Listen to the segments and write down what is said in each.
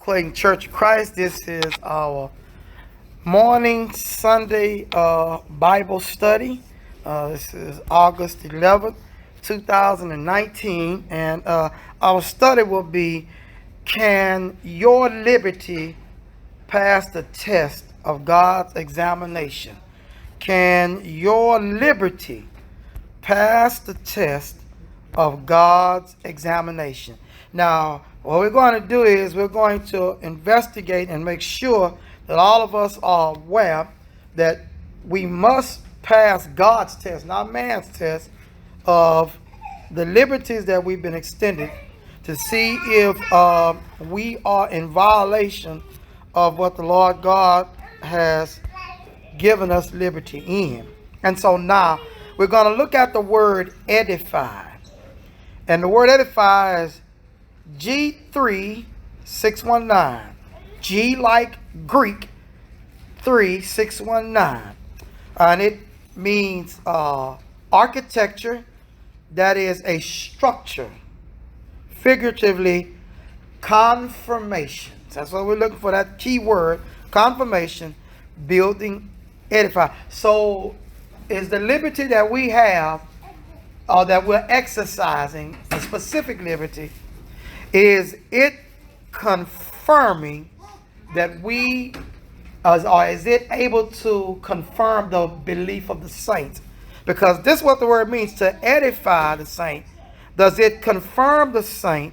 Clayton Church of Christ. This is our morning Sunday Bible study. This is August 11th, 2019. And our study will be, can your liberty pass the test of God's examination? Can your liberty pass the test of God's examination? Now, what we're going to do is we're going to investigate and make sure that all of us are aware that we must pass God's test, not man's test, of the liberties that we've been extended to see if we are in violation of what the Lord God has given us liberty in. And so now we're going to look at the word edify. And the word edify is G3619. G like Greek 3619. And it means architecture that is a structure. Figuratively, confirmation. That's what we're looking for, that key word, confirmation, building, edify. So is the liberty that we have, or that we're exercising, a specific liberty, is it confirming that we, or is it able to confirm the belief of the saints? Because this is what the word means, to edify the saint. Does it confirm the saint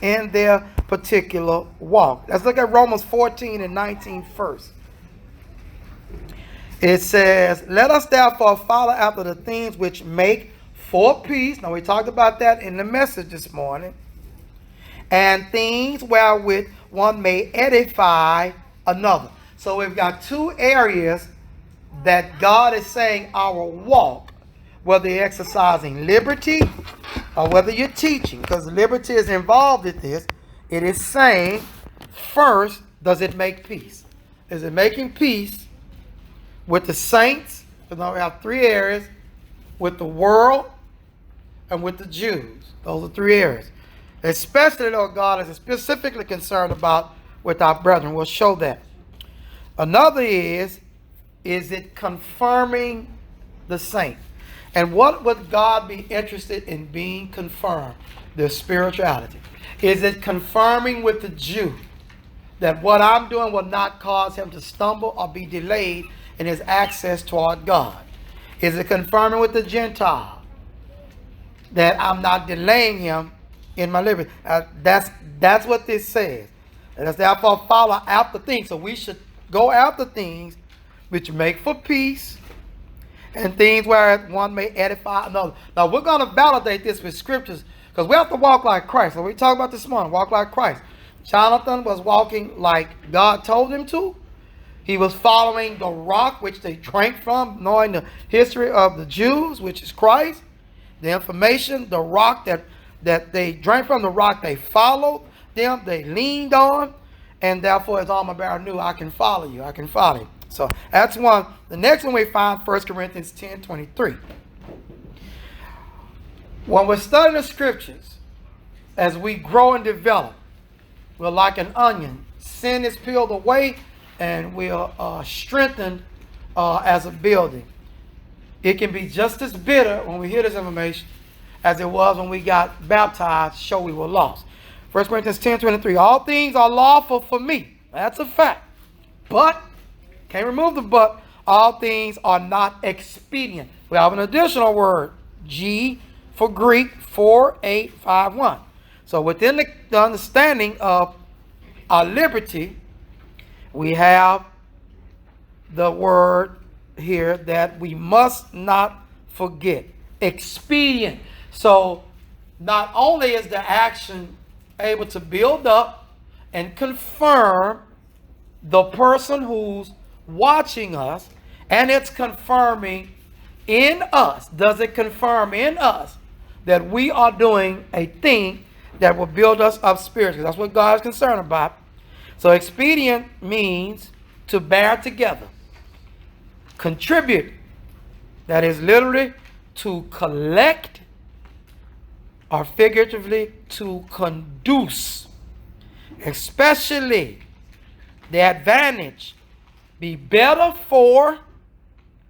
in their particular walk? Let's look at Romans 14 and 19 first. It says, let us therefore follow after the things which make for peace. Now we talked about that in the message this morning. And things wherewith one may edify another. So we've got two areas that God is saying our walk, whether you're exercising liberty or whether you're teaching, because liberty is involved in this. It is saying, first, does it make peace? Is it making peace with the saints? Because now we have three areas: with the world and with the Jews. Those are three areas. Especially, Lord God is specifically concerned about with our brethren. We'll show that. Another is it confirming the saint? And what would God be interested in being confirmed? Their spirituality. Is it confirming with the Jew that what I'm doing will not cause him to stumble or be delayed in his access toward God? Is it confirming with the Gentile that I'm not delaying him in my liberty? That's what this says. Let us therefore follow after things. So we should go after things which make for peace, and things where one may edify another. Now we're going to validate this with scriptures, because we have to walk like Christ. So we talked about this morning, walk like Christ. Jonathan was walking like God told him to. He was following the rock which they drank from, knowing the history of the Jews, which is Christ. The information, the rock that they drank from, the rock they followed them, they leaned on, and therefore his armor bearer knew, I can follow you, I can follow you. So that's one. The next one we find 1 Corinthians 10:23. When we're studying the scriptures, as we grow and develop, we're like an onion. Sin is peeled away, and we are strengthened as a building. It can be just as bitter when we hear this information as it was when we got baptized, show we were lost. 1 Corinthians 10:23. All things are lawful for me. That's a fact. But, can't remove the but, all things are not expedient. We have an additional word, G for Greek 4851. So within the understanding of our liberty, we have the word here that we must not forget. Expedient. So not only is the action able to build up and confirm the person who's watching us, and it's confirming in us. Does it confirm in us that we are doing a thing that will build us up spiritually? That's what God is concerned about. So expedient means to bear together, contribute. That is literally to collect, or figuratively to conduce. especially the advantage, be better for,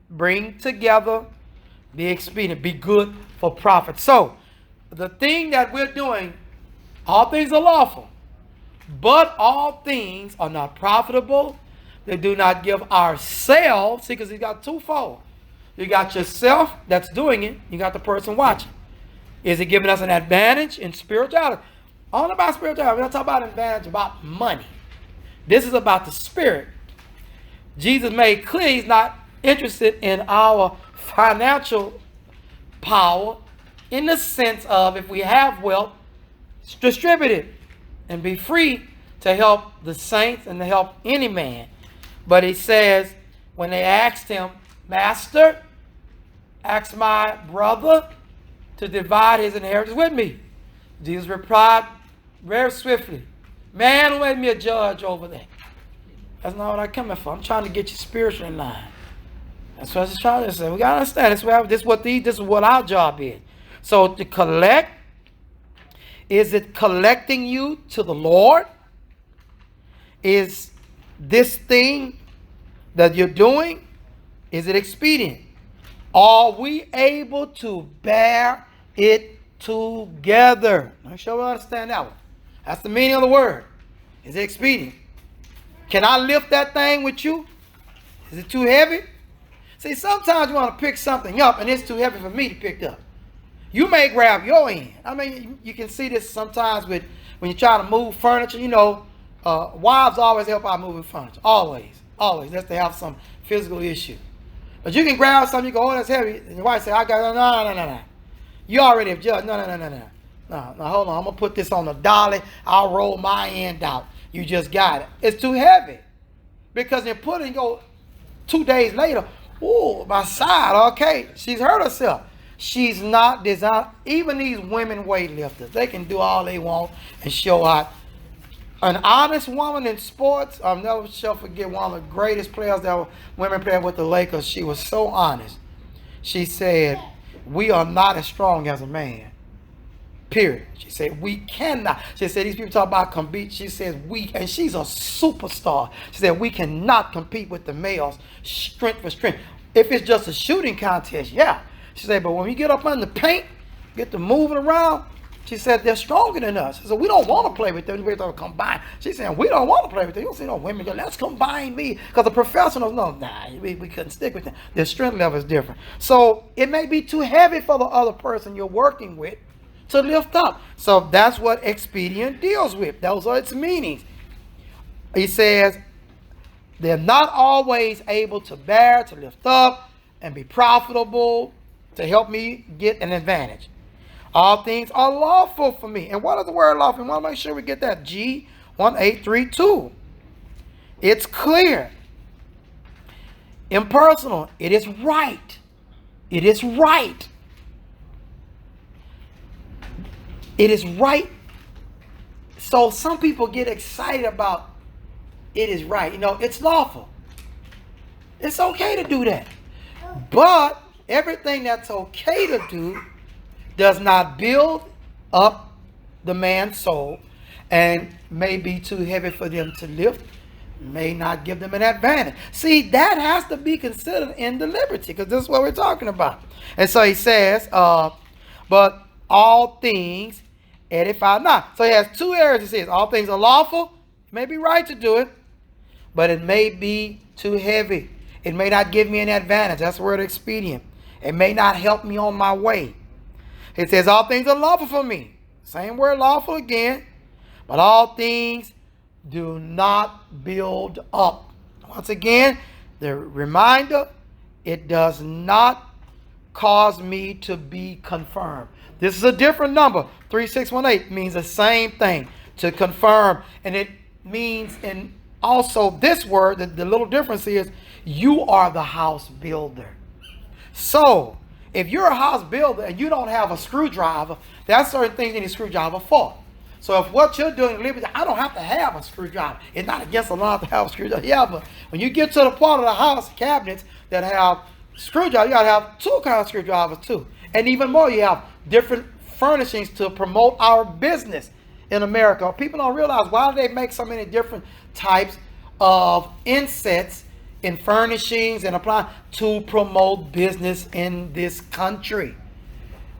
bring together, be expedient, be good for profit. So, the thing that we're doing, all things are lawful, but all things are not profitable. They do not give ourselves, see, because you got twofold. You got yourself that's doing it, you got the person watching. Is it giving us an advantage in spirituality? All about spirituality. We're not talking about advantage about money. This is about the spirit. Jesus made clear he's not interested in our financial power in the sense of if we have wealth, distribute it and be free to help the saints and to help any man. But he says, when they asked him, Master, ask my brother to divide his inheritance with me. Jesus replied very swiftly, man, who made me a judge over that? That's not what I'm coming for. I'm trying to get you spiritually in line. That's what I was trying to say. We got to understand. This is what our job is. So to collect, is it collecting you to the Lord? Is this thing that you're doing, is it expedient? Are we able to bear it together? Make sure we understand that one. That's the meaning of the word. Is it expedient? Can I lift that thing with you? Is it too heavy? See, sometimes you want to pick something up and it's too heavy for me to pick up. You may grab your end. I mean, you can see this sometimes with when you try to move furniture. You know, wives always help out moving furniture. Always. Unless they have some physical issue. But you can grab something, you go, oh, that's heavy. And your wife say, I got it. No. You already have judged. No. No, hold on. I'm going to put this on the dolly. I'll roll my end out. You just got it. It's too heavy. Because you put it and go 2 days later, ooh, my side, okay. She's hurt herself. She's not designed. Even these women weightlifters, they can do all they want and show out. An honest woman in sports, I'll never shall forget one of the greatest players that women played with the Lakers. She was so honest. She said, we are not as strong as a man. Period. She said, we cannot. She said, these people talk about compete. She says, and she's a superstar. She said, we cannot compete with the males strength for strength. If it's just a shooting contest, yeah. She said, but when we get up in the paint, get to moving around, she said, they're stronger than us. She said, we don't want to play with them. We're going to combine. She said, we don't want to play with them. You don't see no women go, let's combine me. Because the professionals, we couldn't stick with them. Their strength level is different. So it may be too heavy for the other person you're working with to lift up. So that's what expedient deals with. Those are its meanings. He says, they're not always able to bear, to lift up, and be profitable, to help me get an advantage. All things are lawful for me. And what is the word lawful? We want to make sure we get that. G1832. It's clear. Impersonal. It is right. It is right. It is right. So some people get excited about it is right. You know, it's lawful. It's okay to do that. But everything that's okay to do does not build up the man's soul and may be too heavy for them to lift, may not give them an advantage. See, that has to be considered in the liberty, because this is what we're talking about. And so he says, but all things edify not. So he has two areas. He says, all things are lawful. It may be right to do it, but it may be too heavy. It may not give me an advantage. That's the word expedient. It may not help me on my way. It says all things are lawful for me. Same word lawful again. But all things do not build up. Once again, the reminder, it does not cause me to be confirmed. This is a different number. 3618 means the same thing, to confirm. And it means in also this word, the little difference is you are the house builder. So if you're a house builder and you don't have a screwdriver, there's certain things you need a screwdriver for. So if what you're doing, I don't have to have a screwdriver. It's not against the law to have a screwdriver. Yeah, but when you get to the part of the house cabinets that have screwdrivers, you got to have two kinds of screwdrivers too. And even more, you have different furnishings to promote our business. in America. People don't realize why do they make so many different types of insets in furnishings and apply to promote business in this country.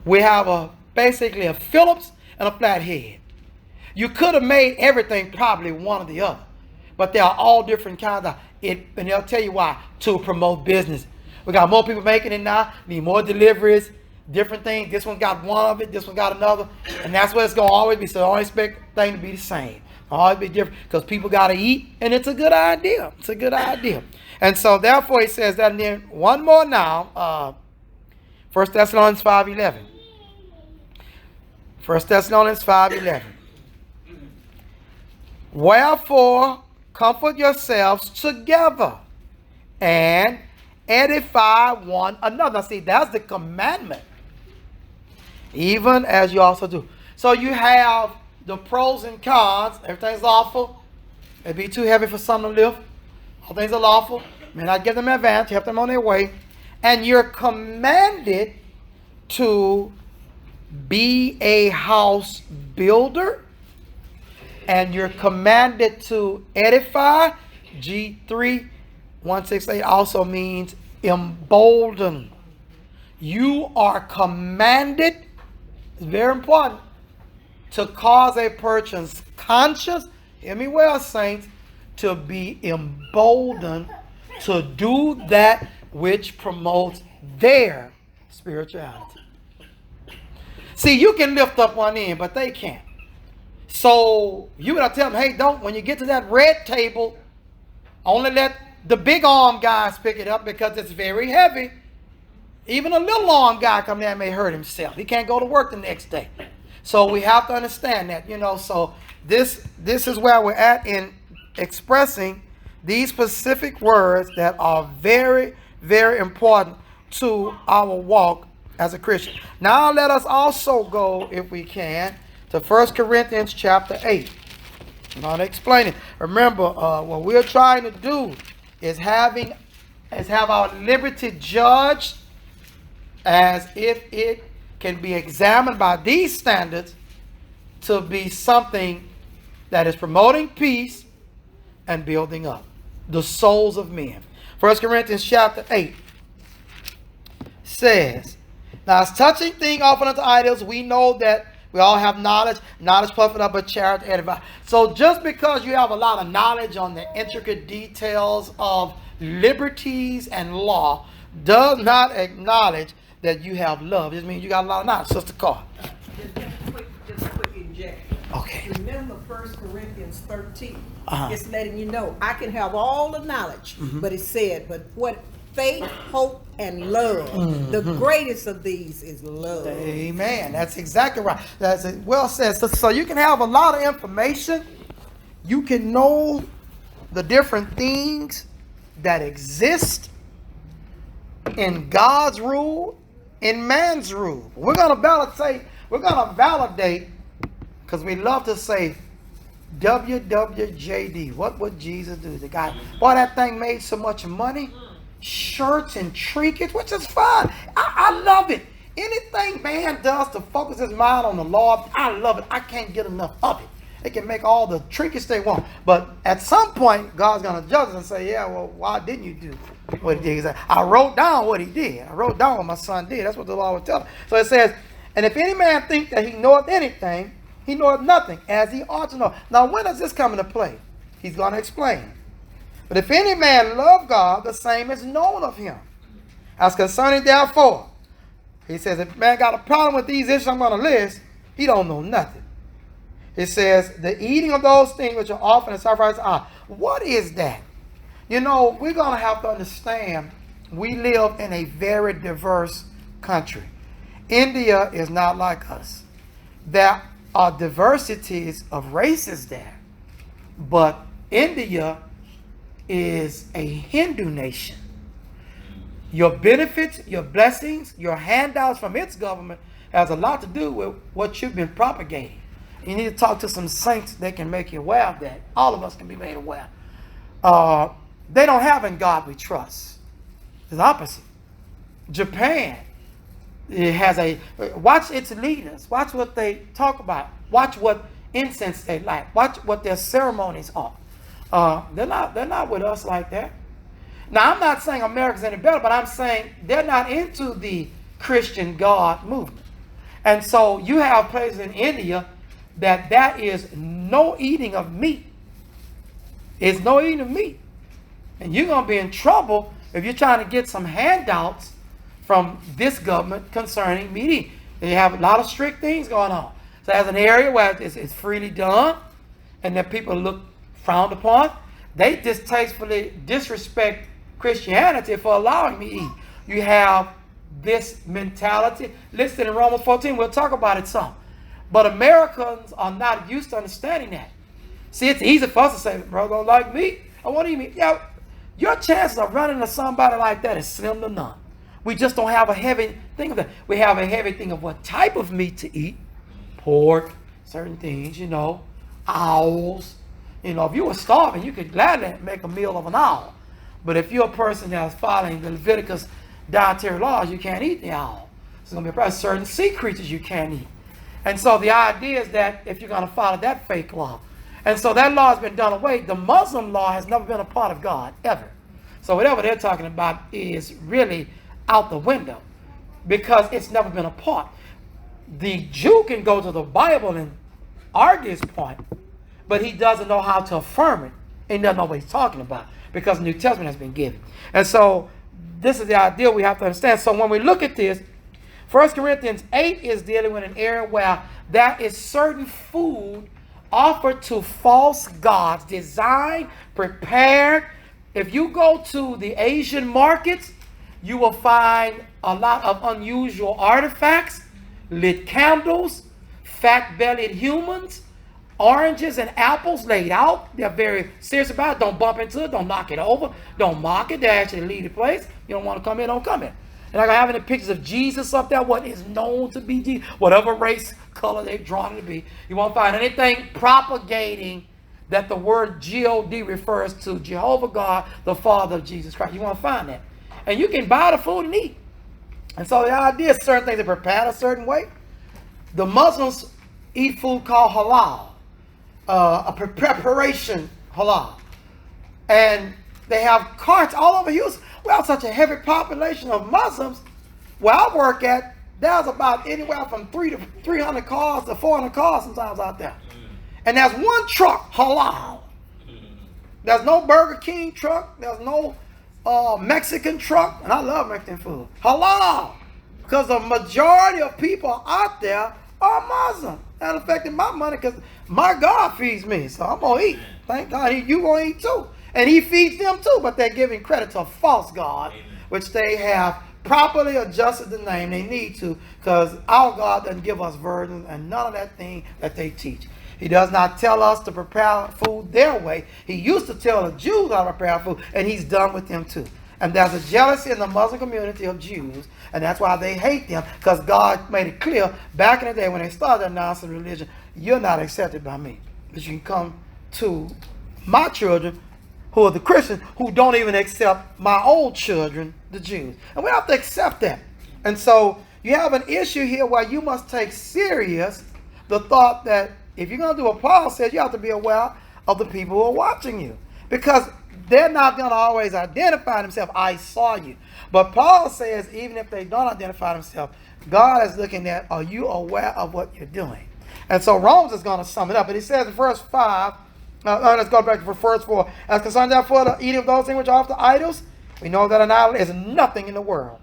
We have basically a Phillips and a flathead. You could have made everything probably one or the other, but they are all different kinds of it, and they'll tell you why, to promote business. We got more people making it now, need more deliveries, different things. This one got one of it, this one got another, and that's what it's going to always be. So don't expect things to be the same. It'll always be different because people got to eat, and it's a good idea. It's a good idea. And so therefore he says that, and then one more now, 1 Thessalonians 5:11. 1 Thessalonians 5:11. Wherefore, comfort yourselves together and edify one another. See, that's the commandment. Even as you also do. So you have the pros and cons. Everything's lawful. It'd be too heavy for some to lift. All things are lawful. May not give them advantage. Help them on their way. And you're commanded to be a house builder. And you're commanded to edify. G3:168 also means embolden. You are commanded, it's very important, to cause a person's conscience, hear me well, saints, to be emboldened to do that which promotes their spirituality. See, you can lift up one end, but they can't. So you gotta tell them, hey, don't, when you get to that red table, only let the big arm guys pick it up because it's very heavy. Even a little arm guy come there and may hurt himself. He can't go to work the next day. So we have to understand that, so this is where we're at in expressing these specific words that are very, very important to our walk as a Christian. Now let us also go, if we can, to 1 Corinthians chapter 8. I'm going to explain it. Remember, what we're trying to do is have our liberty judged as if it can be examined by these standards to be something that is promoting peace and building up the souls of men. 1 Corinthians chapter 8 says, now as touching thing offered unto idols, we know that we all have knowledge. Knowledge puffeth up, but charity edifies. So just because you have a lot of knowledge on the intricate details of liberties and law does not acknowledge that you have love. It means you got a lot of knowledge. Sister Carr. Just a quick inject. Okay. Remember 1 Corinthians 13. It's letting you know I can have all the knowledge, but it said, but what faith, hope, and love. The greatest of these is love. Amen. That's exactly right. That's it. Well said. So you can have a lot of information. You can know the different things that exist in God's rule, in man's rule. We're gonna validate, because we love to say WWJD. What would Jesus do? The guy, boy, that thing made so much money. Shirts and trinkets, which is fine. I love it. Anything man does to focus his mind on the Lord, I love it. I can't get enough of it. They can make all the trinkets they want. But at some point, God's going to judge us and say, yeah, well, why didn't you do what he did? He said, I wrote down what he did. I wrote down what my son did. That's what the Lord would tell him. So it says, and if any man think that he knoweth anything, he knoweth nothing, as he ought to know. Now, when does this come into play? He's going to explain. But if any man love God, the same is known of him. As concerning therefore, he says, if man got a problem with these issues I'm going to list, he don't know nothing. It says, the eating of those things which are offered in sacrifice. What is that? We're going to have to understand we live in a very diverse country. India is not like us. There are diversities of races there. But India is a Hindu nation. Your benefits, your blessings, your handouts from its government has a lot to do with what you've been propagating. You need to talk to some saints that can make you aware of that. All of us can be made aware. They don't have in God we trust. It's the opposite. Japan, it has watch its leaders. Watch what they talk about. Watch what incense they light. Watch what their ceremonies are. They're not with us like that. Now, I'm not saying America's any better, but I'm saying they're not into the Christian God movement. And so you have places in India that is no eating of meat. It's no eating of meat. And you're going to be in trouble if you're trying to get some handouts from this government concerning meat eating. And you have a lot of strict things going on. So there's an area where it's freely done, and that people look frowned upon. They distastefully disrespect Christianity for allowing me to eat. You have this mentality listed in Romans 14. We'll talk about it some. But Americans are not used to understanding that. See, it's easy for us to say, bro, don't like meat. I want to eat meat. Yeah, your chances of running into somebody like that is slim to none. We just don't have a heavy thing of that. We have a heavy thing of what type of meat to eat. Pork, certain things, owls. If you were starving, you could gladly make a meal of an owl. But if you're a person that's following the Leviticus dietary laws, you can't eat the owl. There's going to be certain sea creatures you can't eat. And so the idea is that if you're going to follow that fake law. And so that law has been done away. The Muslim law has never been a part of God, ever. So whatever they're talking about is really out the window because it's never been a part. The Jew can go to the Bible and argue his point, but he doesn't know how to affirm it. He doesn't know what he's talking about because the New Testament has been given. And so this is the idea we have to understand. So when we look at this, 1 Corinthians 8 is dealing with an area where there is certain food offered to false gods, designed, prepared. If you go to the Asian markets, you will find a lot of unusual artifacts, lit candles, fat-bellied humans, oranges and apples laid out. They're very serious about it. Don't bump into it. Don't knock it over. Don't mock it. They actually leave the place. You don't want to come in, don't come in. They're not going to have any pictures of Jesus up there, what is known to be Jesus, whatever race, color they've drawn it to be. You won't find anything propagating that the word G-O-D refers to Jehovah God, the Father of Jesus Christ. You won't find that. And you can buy the food and eat. And so the idea is certain things are prepared a certain way. The Muslims eat food called halal, a preparation halal. And they have carts all over Houston. We have such a heavy population of Muslims. Where I work at, there's about anywhere from 300 cars to 400 cars sometimes out there. And there's one truck, halal. There's no Burger King truck. There's no Mexican truck. And I love Mexican food. Halal. Because the majority of people out there are Muslim. That affected my money because my God feeds me. So I'm going to eat. Thank God you going to eat too. And he feeds them too. But they're giving credit to a false God, which they have properly adjusted the name they need to, because our God doesn't give us virgins and none of that thing that they teach. He does not tell us to prepare food their way. He used to tell the Jews how to prepare food, and he's done with them too. And there's a jealousy in the Muslim community of Jews, and that's why they hate them, because God made it clear back in the day when they started announcing religion, you're not accepted by me. But you can come to my children, who are the Christians, who don't even accept my old children, the Jews. And we have to accept that. And so you have an issue here where you must take serious the thought that if you're going to do what Paul says, you have to be aware of the people who are watching you. Because they're not going to always identify themselves, I saw you. But Paul says even if they don't identify themselves, God is looking at, are you aware of what you're doing? And so Romans is going to sum it up. And he says in verse 5, let's go back to verse 4. As concerning therefore the eating of those things which are offered to idols, we know that an idol is nothing in the world.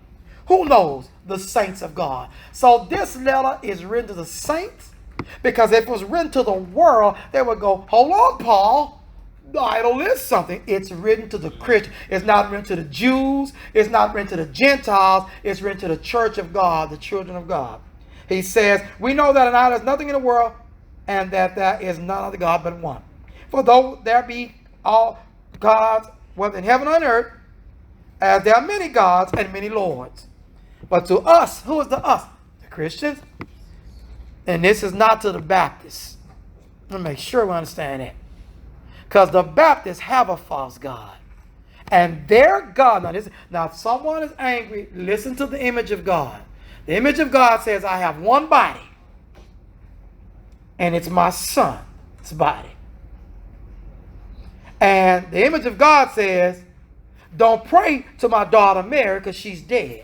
Who knows? The saints of God. So this letter is written to the saints, because if it was written to the world, they would go, hold on, Paul, the idol is something. It's written to the Christian. It's not written to the Jews. It's not written to the Gentiles. It's written to the church of God, the children of God. He says, we know that an idol is nothing in the world, and that there is none other God but one. For though there be all gods, whether in heaven or on earth, as there are many gods and many lords. But to us, who is the us? The Christians. And this is not to the Baptists. Let me make sure we understand that. Because the Baptists have a false God. And their God, now if someone is angry, listen to the image of God. The image of God says, I have one body. and it's my son's body. And the image of God says, don't pray to my daughter Mary because she's dead.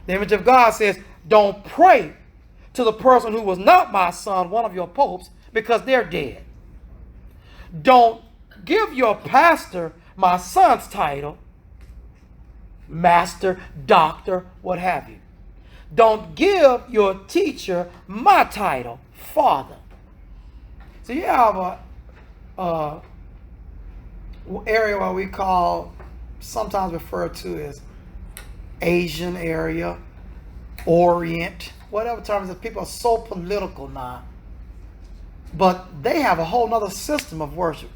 The image of God says, don't pray to the person who was not my son, one of your popes, because they're dead. Don't give your pastor my son's title, master, doctor, what have you. Don't give your teacher my title, father. So you have a area what we call, sometimes referred to as Asian area, Orient, whatever terms. People are so political now, but they have a whole nother system of worship.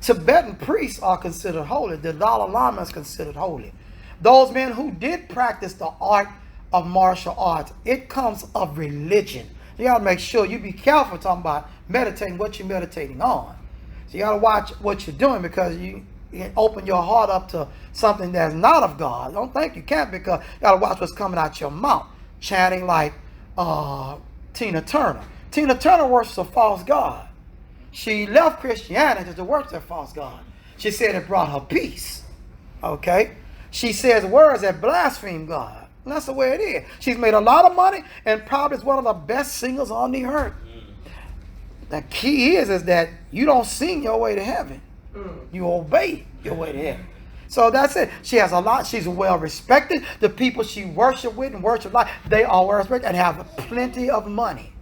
Tibetan priests are considered holy. The Dalai Lama is considered holy. Those men who did practice the art of martial arts, it comes of religion. You got to make sure you be careful talking about meditating, what you're meditating on. So you got to watch what you're doing, because you open your heart up to something that's not of God. Don't think you can't, because you got to watch what's coming out your mouth. Chanting like Tina Turner. Tina Turner worships a false god. She left Christianity to worship a false god. She said it brought her peace. Okay? She says words that blaspheme God. And that's the way it is. She's made a lot of money and probably is one of the best singers on the earth. The key is that you don't sing your way to heaven. You obey your way to heaven. So that's it. She has a lot. She's well respected. The people she worship with and worship like, they are well respected and have plenty of money.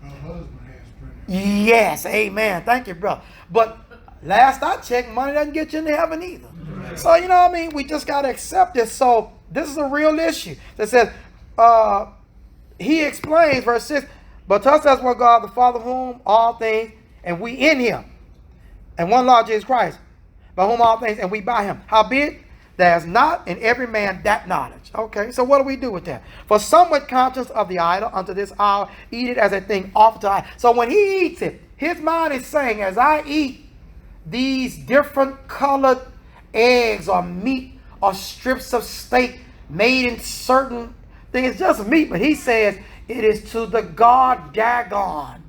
Her husband has plenty. Yes, amen. Thank you, brother. But last I checked, money doesn't get you into heaven either. So, you know what I mean? We just got to accept this. So this is a real issue. That says, he explains, verse 6, but to us as one God, the Father of whom all things, and we in him, and one Lord Jesus Christ, by whom all things, and we by him. Howbeit, there is not in every man that knowledge. Okay, so what do we do with that? For some with conscience of the idol unto this hour eat it as a thing offered to idol. So when he eats it, his mind is saying, as I eat these different colored eggs or meat or strips of steak made in certain things, just meat, but he says it is to the God Dagon.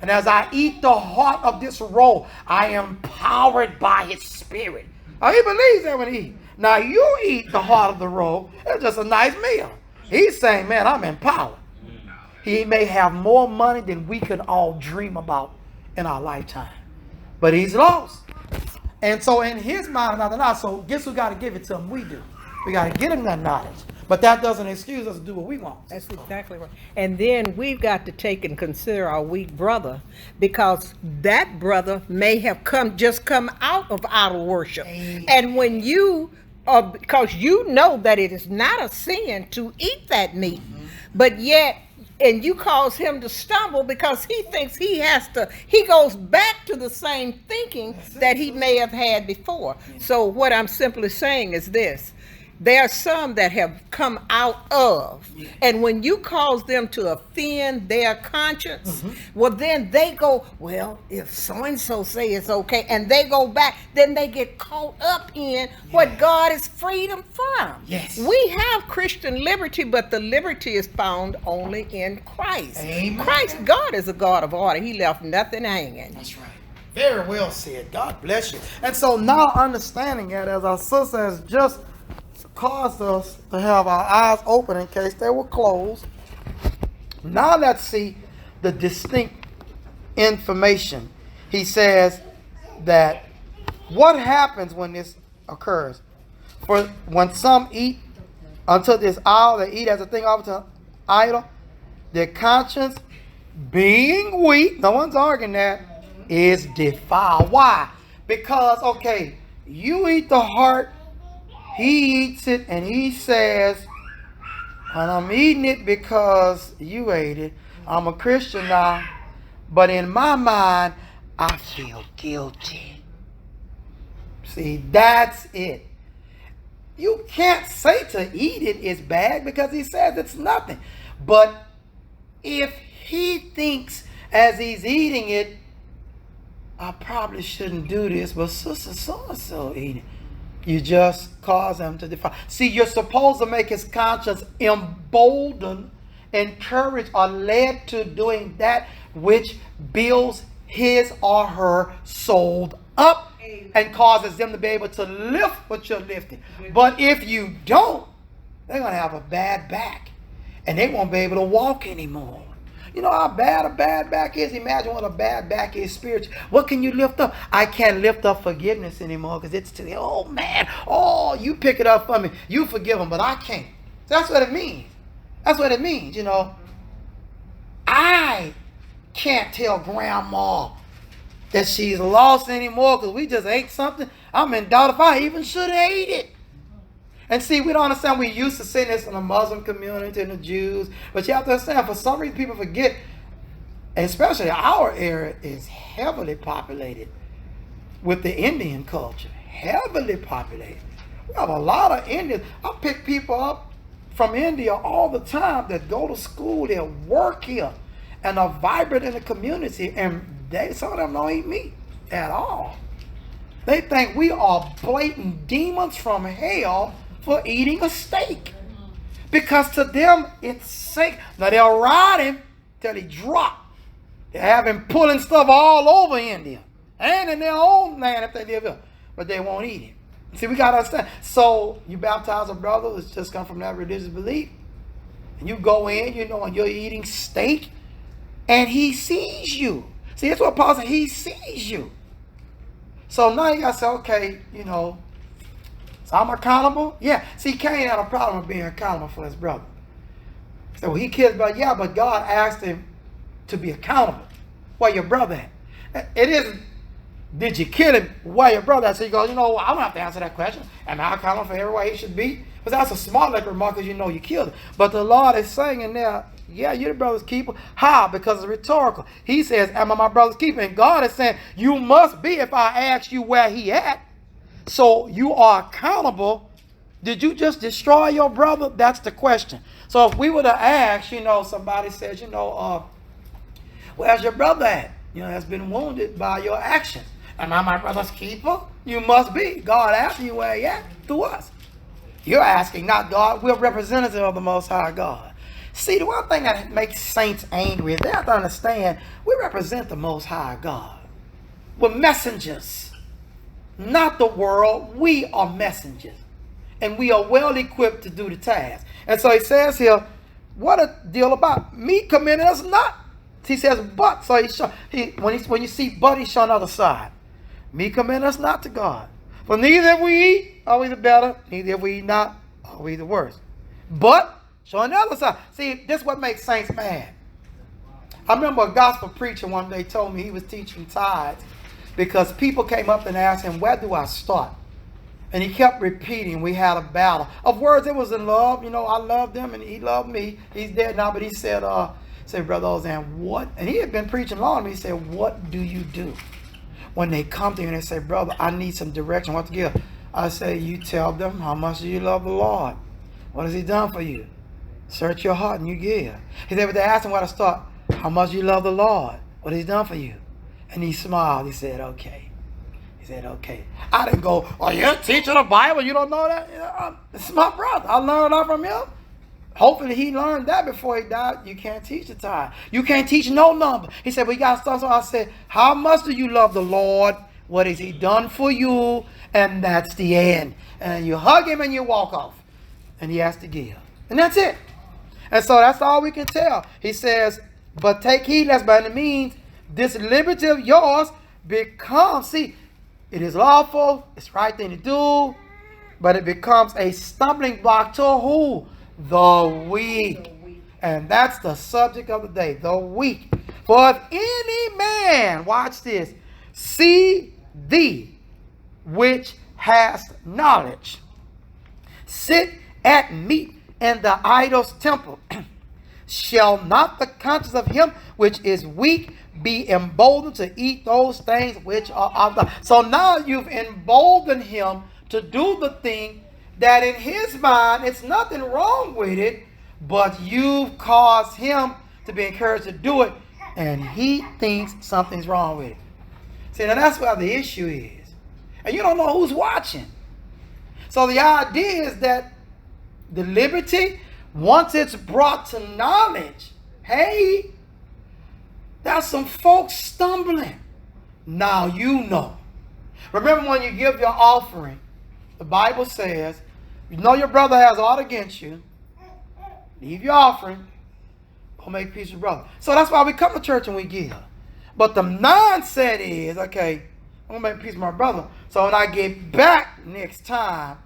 And as I eat the heart of this roll, I am powered by his spirit. Now, he believes that when he eats. Now you eat the heart of the roll, it's just a nice meal. He's saying, man, I'm empowered. He may have more money than we could all dream about in our lifetime, but he's lost. And so in his mind, nothing else. So guess who got to give it to him? We do. We got to get him that knowledge. But that doesn't excuse us to do what we want. That's exactly right. And then we've got to take and consider our weak brother, because that brother may have just come out of idol worship. And when you, because you know that it is not a sin to eat that meat, but yet, and you cause him to stumble because he thinks he goes back to the same thinking that he may have had before. So what I'm simply saying is this. There are some that have come out of, and when you cause them to offend their conscience, well, then they go, well, if so-and-so say it's okay, and they go back, then they get caught up in what God has freed them from. Yes. We have Christian liberty, but the liberty is found only in Christ. Amen. Christ, God is a God of order. He left nothing hanging. That's right. Very well said. God bless you. And so now understanding that, as our sister has just caused us to have our eyes open in case they were closed. Now let's see the distinct information. He says that what happens when this occurs? For when some eat unto this hour, they eat as a thing offered to idol, their conscience being weak, no one's arguing that, is defiled. Why? Because, okay, you eat the heart, he eats it, and he says, and I'm eating it because you ate it. I'm a Christian now, but in my mind, I feel guilty. See, that's it. You can't say to eat it is bad because he says it's nothing. But if he thinks as he's eating it, I probably shouldn't do this, but sister so-and-so eating it. You just cause him to defile. See, you're supposed to make his conscience emboldened encouraged or led to doing that which builds his or her soul up and causes them to be able to lift what you're lifting. But if you don't, they're going to have a bad back and they won't be able to walk anymore. You know how bad a bad back is? Imagine what a bad back is spiritually. What can you lift up? I can't lift up forgiveness anymore because it's too, oh man, oh, you pick it up for me. You forgive them, but I can't. So that's what it means. That's what it means, you know. I can't tell grandma that she's lost anymore because we just ate something. I'm in doubt if I even should have ate it. And see, we don't understand. We used to say this in the Muslim community and the Jews. But you have to understand, for some reason people forget, especially our area is heavily populated with the Indian culture. Heavily populated. We have a lot of Indians. I pick people up from India all the time that go to school, they work here, and are vibrant in the community. And some of them don't eat meat at all. They think we are blatant demons from hell for eating a steak. Because to them, it's safe. Now, they'll ride him till he drop. They have him pulling stuff all over India. And in their own land if they live here. But they won't eat it. See, we got to understand. So, you baptize a brother that's just come from that religious belief. And you go in, you know, and you're eating steak. And he sees you. See, that's what Paul said. He sees you. So now you got to say, okay, you know, so I'm accountable? Yeah. See, Cain had a problem with being accountable for his brother. So he killed his brother. Yeah, but God asked him to be accountable. Where your brother at? It isn't, did you kill him? Where your brother at? So you go, you know, I don't have to answer that question. Am I accountable for everywhere he should be? Because that's a smart like remark because you know you killed him. But the Lord is saying in there, yeah, you're the brother's keeper. How? Because it's rhetorical. He says, am I my brother's keeper? And God is saying, you must be if I ask you where he at. So you are accountable. Did you just destroy your brother? That's the question. So if we were to ask, you know, somebody says, you know, where's your brother at? You know, has been wounded by your actions. Am I my brother's keeper? You must be. God asking you where he at through us. You're asking, not God. We're representatives of the Most High God. See, the one thing that makes saints angry is they have to understand we represent the Most High God. We're messengers. Not the world. We are messengers. And we are well equipped to do the task. And so he says here, what a deal about me commending us not. He says, but. So when you see but, he's showing the other side. Me commending us not to God. For neither if we eat, are we the better. Neither if we eat not, are we the worse. But, showing the other side. See, this is what makes saints mad. I remember a gospel preacher one day told me he was teaching tithes because people came up and asked him, where do I start? And he kept repeating, we had a battle of words. It was in love. You know, I loved him and he loved me. He's dead now, but he said, Brother Ozan, what? And he had been preaching long. He said, what do you do when they come to you and they say, brother, I need some direction, what to give? I say, you tell them, how much do you love the Lord? What has he done for you? Search your heart and you give. He said, but they asked him where to start. How much do you love the Lord? What has he done for you? And he smiled. He said, okay. He said, okay. I didn't go, oh, you're teaching the Bible? You don't know that? You know, it's my brother. I learned that from him. Hopefully he learned that before he died. You can't teach the tithe. You can't teach no number. He said, we got to start. So I said, how much do you love the Lord? What has he done for you? And that's the end. And you hug him and you walk off. And he has to give. And that's it. And so that's all we can tell. He says, but take heed lest by any means this liberty of yours becomes, see, it is lawful, it's the right thing to do, but it becomes a stumbling block to who? The weak. And that's the subject of the day, the weak. For if any man, watch this, see thee, which hast knowledge, sit at meat in the idol's temple, shall not the conscience of him which is weak be emboldened to eat those things which are of God? So now you've emboldened him to do the thing that in his mind, it's nothing wrong with it, but you've caused him to be encouraged to do it, and he thinks something's wrong with it. See, now that's where the issue is. And you don't know who's watching. So the idea is that the liberty once it's brought to knowledge, hey, there's some folks stumbling. Now you know. Remember when you give your offering, the Bible says, you know your brother has aught against you, leave your offering, go make peace with your brother. So that's why we come to church and we give. But the mindset is, okay, I'm going to make peace with my brother. So when I get back next time,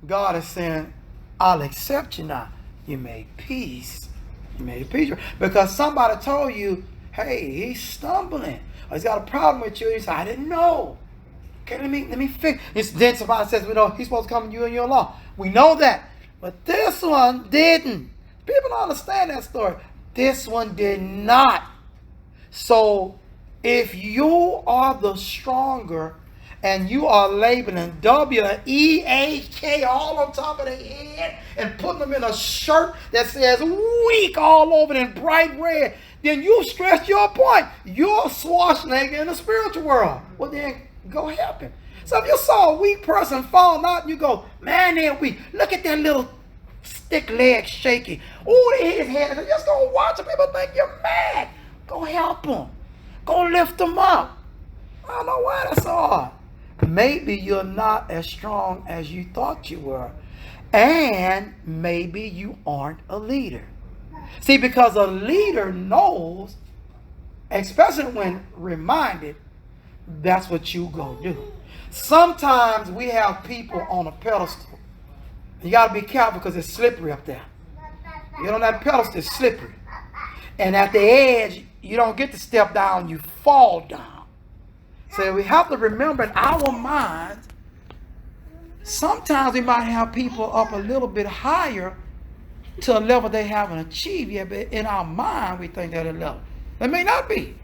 God is saying, I'll accept you now. You made peace. You made peace. Because somebody told you, hey, he's stumbling. Or he's got a problem with you. He said, I didn't know. Okay, let me fix. Then somebody says, he's supposed to come to you and your law. We know that. But this one didn't. People don't understand that story. This one did not. So if you are the stronger and you are labeling W-E-A-K all on top of their head and putting them in a shirt that says weak all over it in bright red, then you stress your point. You're a Schwarzenegger in the spiritual world. Well, then go help him. So if you saw a weak person fall out and you go, man, they're weak. Look at that little stick leg shaky. Oh, his head. You're just going to watch them. People think you're mad. Go help them. Go lift them up. I don't know why that's so hard. Maybe you're not as strong as you thought you were. And maybe you aren't a leader. See, because a leader knows, especially when reminded, that's what you go do. Sometimes we have people on a pedestal. You got to be careful because it's slippery up there. You know, that pedestal is slippery. And at the edge, you don't get to step down, you fall down. So we have to remember in our minds, sometimes we might have people up a little bit higher to a level they haven't achieved yet, but in our mind, we think they're at a level. That may not be.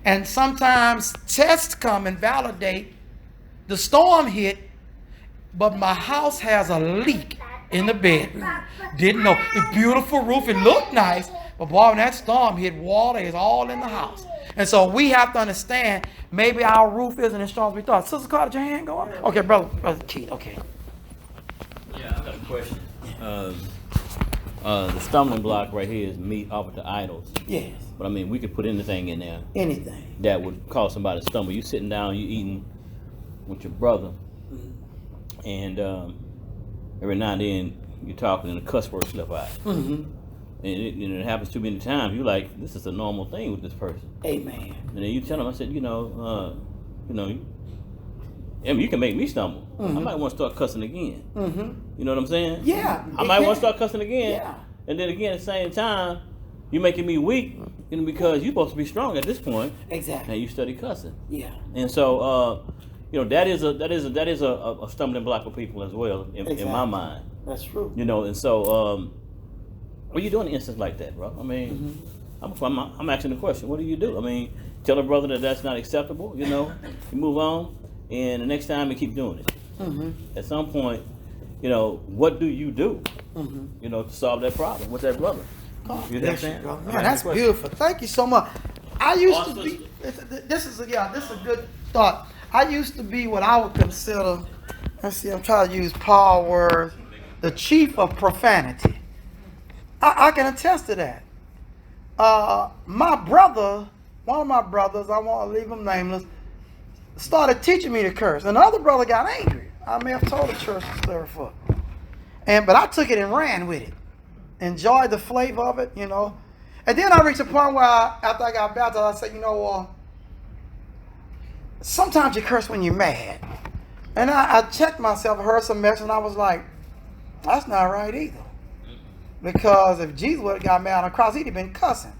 And sometimes tests come and validate the storm hit, but my house has a leak in the bedroom. Didn't know. The beautiful roof, it looked nice, but boy, when that storm hit, water is all in the house. And so we have to understand, maybe our roof isn't as strong as we thought. Sister Carter, did your hand go up? Okay, brother Keith, okay. Yeah, I've got a question. The stumbling block right here is meat offered to idols. Yes. But I mean, we could put anything in there. Anything. That would cause somebody to stumble. You sitting down, you eating with your brother, and every now and then you're talking and the cuss word slip out. And it happens too many times. You like, this is a normal thing with this person. Amen. And then you tell them, I said, I mean, you can make me stumble. I might want to start cussing again. You know what I'm saying? Yeah. I might want to start cussing again. Yeah. And then again, at the same time, you're making me weak, because you're supposed to be strong at this point. Exactly. And you study cussing. Yeah. And so, that is a stumbling block for people as well, in my mind. That's true. And so, what are you doing in an instance like that, bro? I mean, I'm asking the question. What do you do? I mean, tell a brother that that's not acceptable. You move on, and the next time you keep doing it. At some point, what do you do? To solve that problem with that brother. You know what I'm saying? Man, that's beautiful. Thank you so much. I used to be. This is a good thought. I used to be what I would consider. Let's see. I'm trying to use Paul words. The chief of profanity. I can attest to that. My brother, one of my brothers, I won't leave him nameless, started teaching me to curse. Another brother got angry. I may have told the church to stir foot. But I took it and ran with it. Enjoyed the flavor of it, And then I reached a point where after I got baptized, I said, sometimes you curse when you're mad. And I checked myself, heard some message, and I was like, that's not right either. Because if Jesus would have got mad on the cross, he'd have been cussing.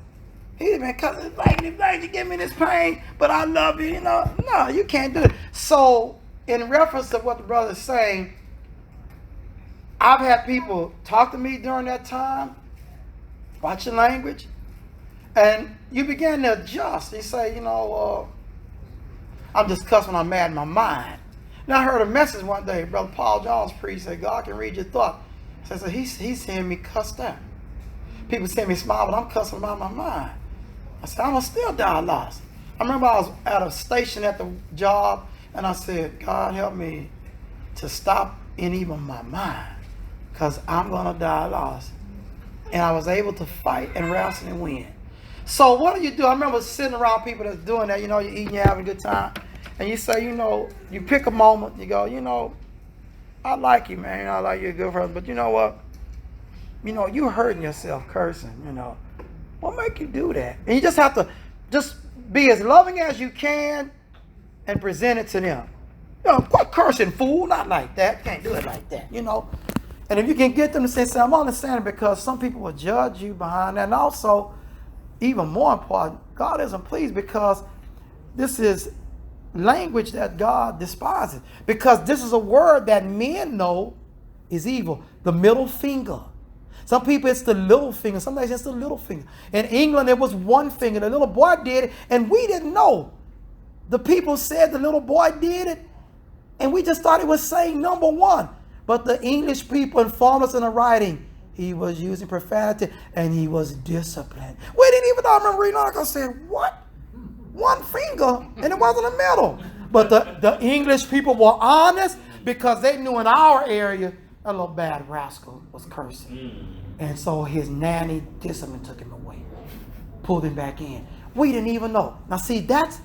He'd have been cussing, thank you, give me this pain, but I love you, No, you can't do it. So, in reference to what the brother is saying, I've had people talk to me during that time, watch your language, and you begin to adjust. You say, I'm just cussing when I'm mad in my mind. Now I heard a message one day, Brother Paul Jones preached, said, God can read your thoughts. So he's seeing me cussed out. People see me smile, but I'm cussing about my mind. I said, I'm going to still die lost. I remember I was at a station at the job, and I said, God help me to stop in even my mind, because I'm going to die lost. And I was able to fight and wrestle and win. So what do you do? I remember sitting around people that's doing that. You know, you're eating, you're having a good time. And you say, you know, you pick a moment. You go, you know, I like you, man. I like you, a good friend. But you know what? You know, you hurting yourself cursing, you know. What make you do that? And you just have to just be as loving as you can and present it to them. You know, quit cursing, fool. Not like that. Can't do it like that, you know. And if you can get them to say, I'm understanding, because some people will judge you behind that. And also, even more important, God isn't pleased because this is language that God despises. Because this is a word that men know is evil. The middle finger. Some people it's the little finger. Sometimes it's the little finger. In England, it was one finger. The little boy did it, and we didn't know. The people said the little boy did it, and we just thought it was saying number one. But the English people informed us in the writing, he was using profanity and he was disciplined. We didn't even know. I remember reading article said, what? One finger, and it wasn't a middle. But the English people were honest because they knew in our area a little bad rascal was cursing. And so his nanny discipline took him away, pulled him back in. We didn't even know. Now see, that's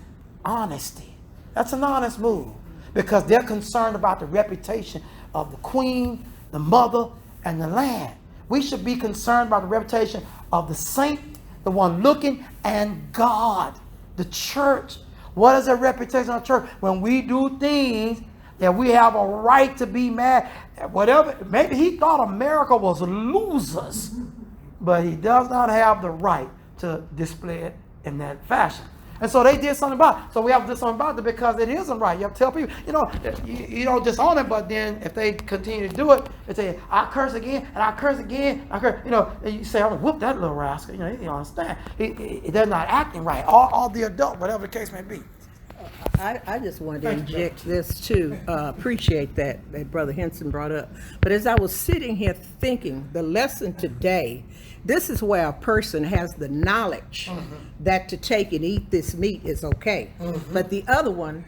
honesty. That's an honest move because they're concerned about the reputation of the queen, the mother, and the land. We should be concerned about the reputation of the saint, the one looking, and God, the church. What is the reputation of the church? When we do things that we have a right to be mad at, whatever. Maybe he thought America was losers, but he does not have the right to display it in that fashion. And so they did something about it. So we have to do something about it because it isn't right. You have to tell people, you don't disown it, but then if they continue to do it, they say, I curse again, and I curse again, I curse, and you say, I'm going to whoop that little rascal. He don't understand. They're not acting right. All the adult, whatever the case may be. I just wanted to inject this too. Appreciate that Brother Henson brought up. But as I was sitting here thinking, the lesson today, this is where a person has the knowledge that to take and eat this meat is okay. But the other one,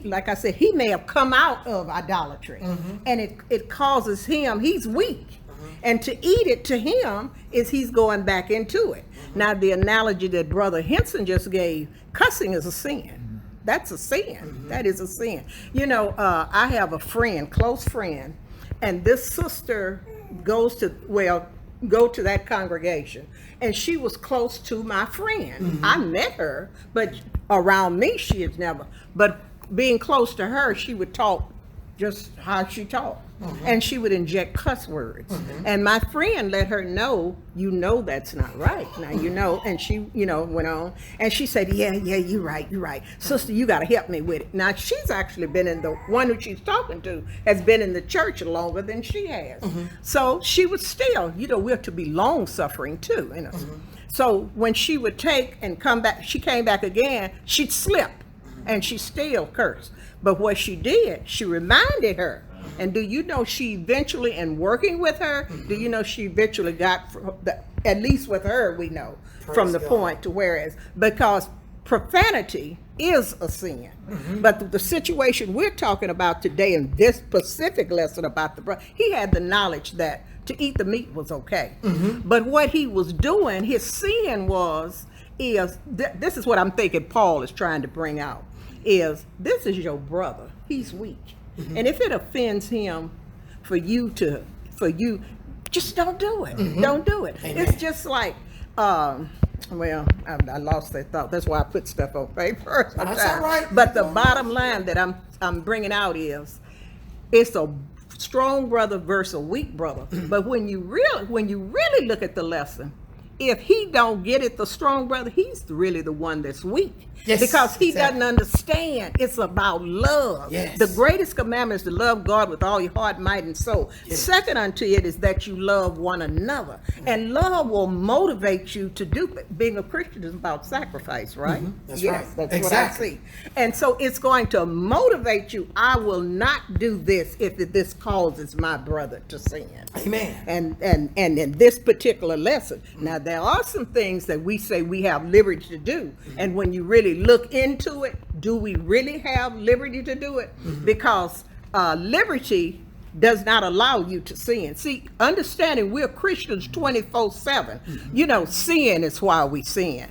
like I said, he may have come out of idolatry, and it causes him, he's weak. And to eat it to him is he's going back into it. Now, the analogy that Brother Henson just gave, cussing is a sin. That's a sin. That is a sin. I have a friend, close friend, and this sister go to that congregation, and she was close to my friend. I met her, but around me she has never. But being close to her, she would talk just how she talked. And she would inject cuss words. And my friend let her know, that's not right. Now, and she, went on. And she said, yeah, you're right. Sister, you got to help me with it. Now, she's actually been in the one who she's talking to has been in the church longer than she has. So she would still, we're to be long suffering too. So when she would take and come back, she came back again, she'd slip and she still cursed. But what she did, she reminded her. And do you know she eventually, in working with her, do you know she eventually got, at least with her, we know, from the point to whereas, because profanity is a sin. But the situation we're talking about today in this specific lesson about he had the knowledge that to eat the meat was okay. But what he was doing, his sin is this is what I'm thinking Paul is trying to bring out, is this is your brother. He's weak. And if it offends him for you, just don't do it. Don't do it. Amen. It's just like, I lost that thought. That's why I put stuff on paper. That's all right. But the bottom line that I'm bringing out is, it's a strong brother versus a weak brother. But when you really look at the lesson, if he don't get it, the strong brother, he's really the one that's weak. Yes, because he doesn't understand. It's about love. Yes. The greatest commandment is to love God with all your heart, might, and soul. Yes. Second unto it is that you love one another. And love will motivate you to do it. Being a Christian is about sacrifice, right? That's yes, right. That's exactly what I see. And so it's going to motivate you. I will not do this if this causes my brother to sin. Amen. And in this particular lesson, now there are some things that we say we have liberty to do. And when you really look into it, do we really have liberty to do it? Because liberty does not allow you to sin. See, understanding we're Christians 24/7. Sin is why we sin.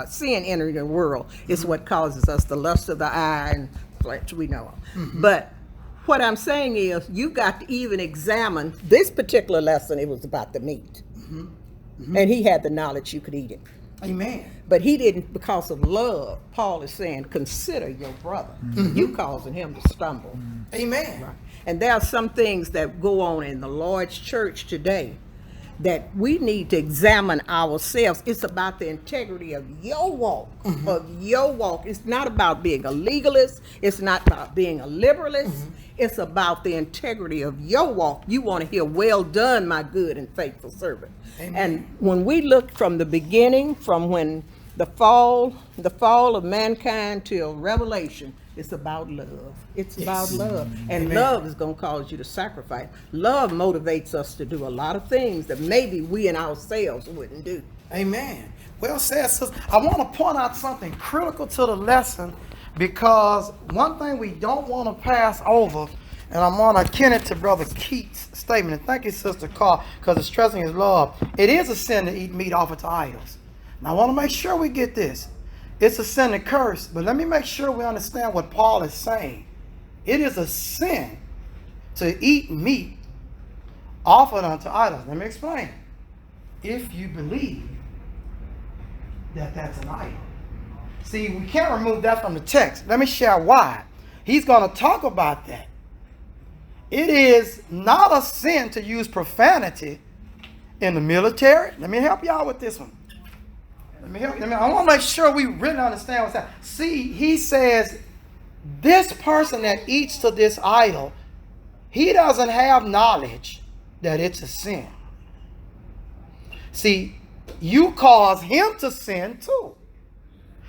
Sin entering the world is what causes us the lust of the eye and flesh, we know. But what I'm saying is, you got to even examine this particular lesson. It was about the meat. And he had the knowledge you could eat it. Amen. But he didn't, because of love. Paul is saying, consider your brother. You causing him to stumble. Amen. Right. And there are some things that go on in the Lord's church today that we need to examine ourselves. It's about the integrity of your walk, It's not about being a legalist. It's not about being a liberalist. It's about the integrity of your walk. You want to hear, well done, my good and faithful servant. Amen. And when we look from the beginning, from when the fall of mankind till Revelation, it's about love. It's about love. And Amen. Love is going to cause you to sacrifice. Love motivates us to do a lot of things that maybe we in ourselves wouldn't do. Amen. Well said, sister. I want to point out something critical to the lesson, because one thing we don't want to pass over, and I'm going to akin it to Brother Keith's statement, and thank you, Sister Carr, because it's stressing his love. It is a sin to eat meat offered to idols. Now, I want to make sure we get this. It's a sin to curse, but let me make sure we understand what Paul is saying. It is a sin to eat meat offered unto idols. Let me explain. If you believe that that's an idol. See, we can't remove that from the text. Let me share why. He's going to talk about that. It is not a sin to use profanity in the military. Let me help you out with this one. I want to make sure we really understand what's happening. See, he says, this person that eats to this idol, he doesn't have knowledge that it's a sin. See, you cause him to sin too.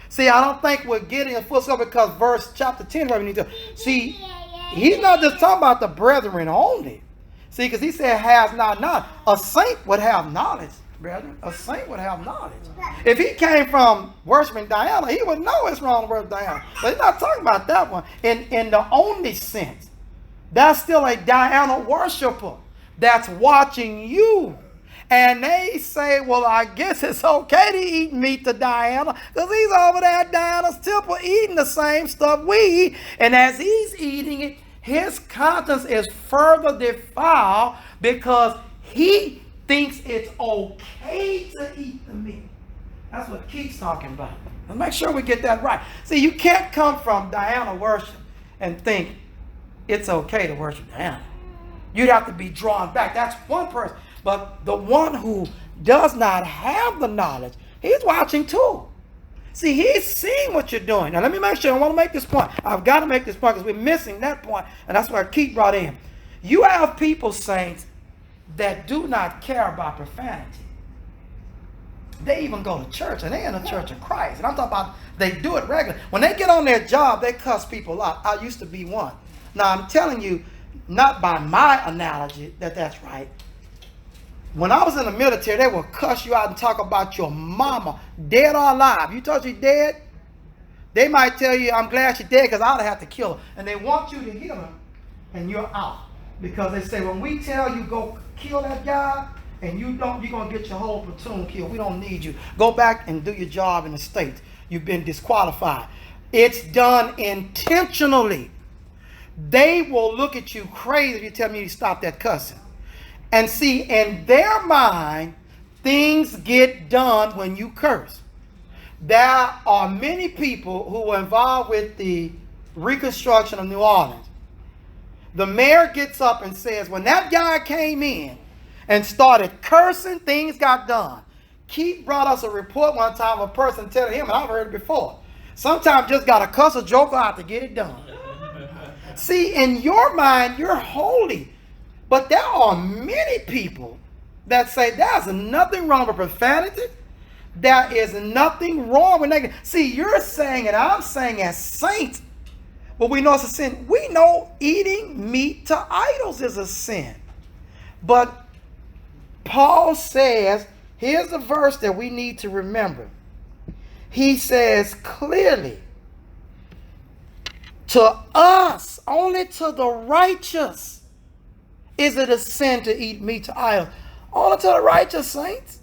See, I don't think we're getting a full scope, because chapter 10, where we need to see, he's not just talking about the brethren only. See, because he said has not knowledge. A saint would have knowledge, brethren. A saint would have knowledge. If he came from worshiping Diana, he would know it's wrong to worship Diana. But he's not talking about that one in the only sense. That's still a Diana worshiper that's watching you. And they say, well, I guess it's okay to eat meat to Diana, because he's over there at Diana's temple eating the same stuff we eat. And as he's eating it, his conscience is further defiled, because he thinks it's okay to eat the meat. That's what Keith's talking about. Let's make sure we get that right. See, you can't come from Diana worship and think it's okay to worship Diana. You'd have to be drawn back. That's one person. But the one who does not have the knowledge, he's watching too. See, he's seeing what you're doing. Now, let me make sure. I want to make this point. I've got to make this point, because we're missing that point. And that's where Keith brought in. You have people, saints, that do not care about profanity. They even go to church, and they're in the church of Christ. And I'm talking about they do it regularly. When they get on their job, they cuss people out. I used to be one. Now, I'm telling you, not by my analogy that that's right. When I was in the military, they would cuss you out and talk about your mama, dead or alive. You thought she's dead? They might tell you, I'm glad she's dead, because I'd have to kill her. And they want you to heal her, and you're out. Because they say, when we tell you go kill that guy, and you don't, you're going to get your whole platoon killed. We don't need you. Go back and do your job in the States. You've been disqualified. It's done intentionally. They will look at you crazy if you tell me to stop that cussing. And see, in their mind, things get done when you curse. There are many people who were involved with the reconstruction of New Orleans. The mayor gets up and says, when that guy came in and started cursing, things got done. Keith brought us a report one time of a person telling him, and I've heard it before, sometimes just got to cuss a joker out to get it done. See, in your mind, you're holy. But there are many people that say there's nothing wrong with profanity. There is nothing wrong with negative. See, you're saying, and I'm saying as saints, but we know it's a sin. We know eating meat to idols is a sin. But Paul says, here's a verse that we need to remember. He says clearly, to us, only to the righteous, is it a sin to eat meat to idols? Only to the righteous saints.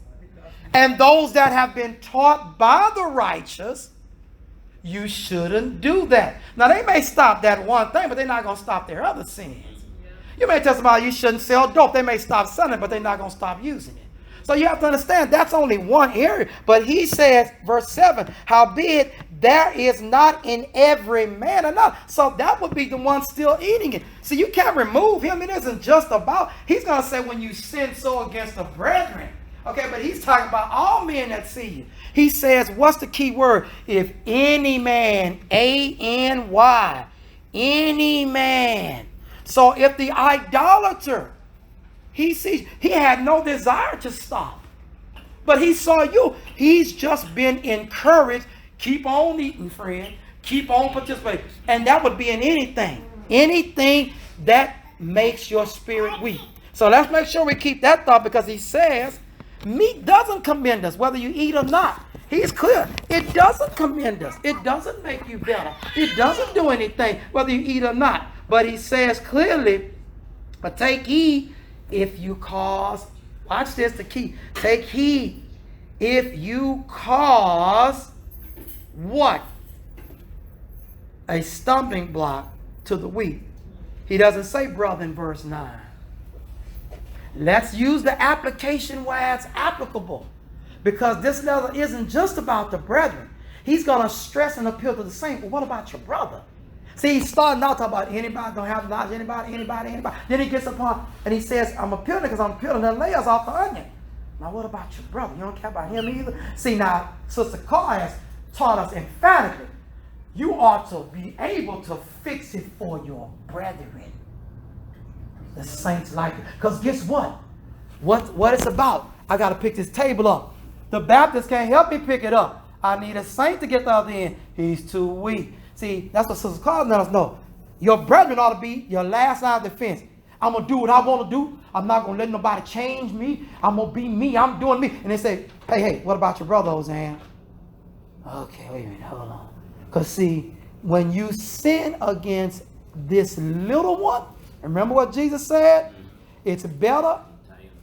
And those that have been taught by the righteous, you shouldn't do that. Now, they may stop that one thing, but they're not going to stop their other sins. You may tell somebody you shouldn't sell dope. They may stop selling it, but they're not going to stop using it. So you have to understand that's only one area. But he says, verse 7, howbeit there is not in every man enough. So that would be the one still eating it. So you can't remove him. It isn't just about, he's going to say when you sin so against the brethren. Okay, but he's talking about all men that see you. He says, what's the key word? If any man, A-N-Y, any man. So if the idolater, he sees, he had no desire to stop. But he saw you. He's just been encouraged. Keep on eating, friend. Keep on participating. And that would be in anything. Anything that makes your spirit weak. So let's make sure we keep that thought, because he says, meat doesn't commend us, whether you eat or not. He's clear. It doesn't commend us. It doesn't make you better. It doesn't do anything, whether you eat or not. But he says clearly, but take heed if you cause, watch this, the key. Take heed if you cause what? A stumbling block to the weak. He doesn't say brother in verse 9. Let's use the application where it's applicable. Because this letter isn't just about the brethren. He's going to stress and appeal to the saint. But what about your brother? See, he's starting out talking about anybody don't have knowledge, anybody. Then he gets upon and he says, I'm appealing because I'm peeling the layers off the onion. Now, what about your brother? You don't care about him either? See, now, Sister Carr has taught us emphatically, you ought to be able to fix it for your brethren. The saints like it. Because guess what? What it's about? I got to pick this table up. The Baptist can't help me pick it up. I need a saint to get the other end. He's too weak. See, that's what Sister Carl let us know. Your brethren ought to be your last line of defense. I'm going to do what I want to do. I'm not going to let nobody change me. I'm going to be me. I'm doing me. And they say, hey, what about your brother, Ozan? Okay, wait a minute. Hold on. Because see, when you sin against this little one, remember what Jesus said? It's better,